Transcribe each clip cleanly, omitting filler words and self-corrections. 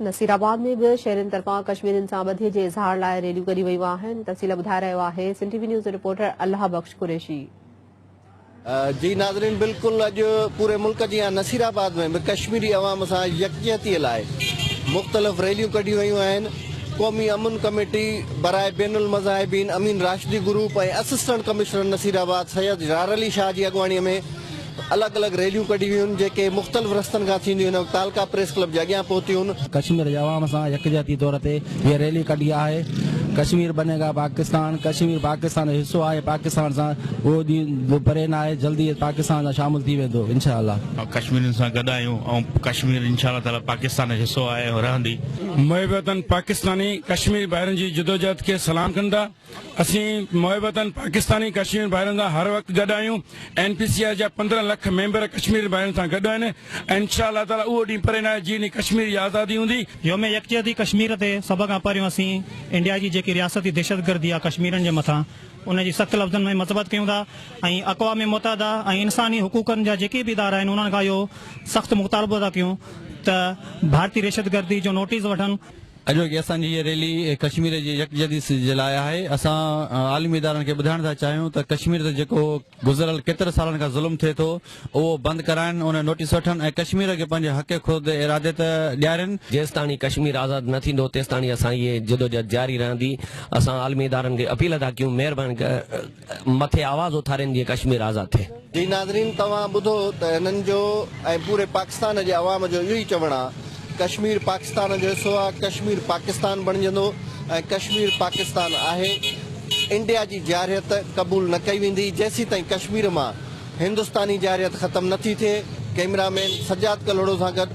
नसीराबाद में भी शहरनि तरफ़ां कश्मीरियुनि सां ॿधे जे इज़हार लाइ रैलियूं कढी वयूं आहिनि। तफ़सील ॿुधाए रहियो आहे सिंध टीवी न्यूज़ रिपोर्टर अल्लाह बख्श कुरैशी। जी नाज़रीन, बिल्कुल अॼु पूरे मुल्क जी नसीराबाद में भी कश्मीरी अवाम सां यकजहतीअ लाइ मुख़्तलिफ़ रैलियूं कढियूं वयूं आहिनि। क़ौमी अमन कमेटी बराए बैनुल मज़ाहिबीन अमीन राशिदी ग्रुप ऐं असिस्टेंट कमिश्नर नसीराबाद सैयद यार अली शाह जी अॻुवाणीअ में अलग अलग रैलियूं कढी हुयूं जेके मुख़्तलिफ़ रस्तनि खां थींदियूं आहिनि। तालका प्रेस क्लब जे अॻियां पहुतियूं। कश्मीर जे अवाम सां यकजहती तौर ते ये रैली कढी आहे। कश्मीर बनेगा पाकिस्तान, कश्मीर पाकिस्तान जो हिस्सो आहे। पाकिस्तान सां उहो ॾींहुं परे न आहे, जल्दी पाकिस्तान सां शामिल थी वेंदो इंशाअल्लाह। कश्मीरियुनि सां गॾु आहियूं ऐं कश्मीर इंशाअल्लाह ताला पाकिस्तान जो हिस्सो आहे ऐं रहंदी। मुहिबतन पाकिस्तानी कश्मीर भाइरनि जी जिदोजहद खे सलाम कंदा। असीं मुहिबतन पाकिस्तानी कश्मीर भाइरनि सां हर वक़्तु गॾु आहियूं। NPCI जा 15 लाख मेंबर कश्मीर भाइरनि सां गॾु आहिनि ऐं इंशाअल्लाह ताला उहो ॾींहुं परे न आहे जीअं कश्मीर जी आज़ादी हूंदी। योम यकजहती कश्मीर ते सभ खां पहिरियों असीं इंडिया जी जेकी रियासती दहशतगर्दी आहे कश्मीरनि जे मथां उनजी सख़्त लफ़्ज़नि में मज़बत कयूं था ऐं अक़वाम मुत्तहिदा ऐं इंसानी हुकूकनि जा जेके बि इदारा आहिनि उन्हनि खां इहो सख़्तु मुतालबो था कयूं त भारतीय दहशतगर्दी जो नोटिस वठनि। अॼोकी असांजी ये रैली कश्मीर जी यकजहती जे लाइ आहे। असां आलिमी इदारनि खे ॿुधाइण था चाहियूं त कश्मीर ते जेको गुज़िरियल केतिरे सालनि खां ज़ुल्म थिए थो उहो बंदि कराइनि, उन नोटिस वठनि ऐं कश्मीर खे पंहिंजे हक़ खुद इरादत ॾियारनि। जेसिताणी कश्मीर आज़ादु न थींदो तेसिताणी असां इहे जिदोजहद जारी रहंदी। असां आलिमी इदारनि खे अपील था कयूं महिरबानी मथे आवाज़ उथारनि जीअं कश्मीर आज़ादु थिए। जी नाज़रीन, तव्हां ॿुधो त हिननि जो ऐं पूरे पाकिस्तान जे अवाम जो इहो ई चवणु आहे कश्मीर पाकिस्तान जो हिस्सो आहे। कश्मीर पाकिस्तान बणिजंदो ऐं कश्मीर पाकिस्तान आहे। इंडिया जी जारियत क़बूल न कई वेंदी जेसीं ताईं कश्मीर मां हिंदुस्तानी जारियत ख़त्म नथी थिए। कैमरामैन सजाद कलोड़ो सां गॾु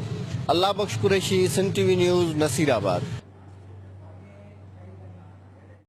अल्लाह बख्श कुरैशी, सिंध टीवी न्यूज़, नसीराबाद।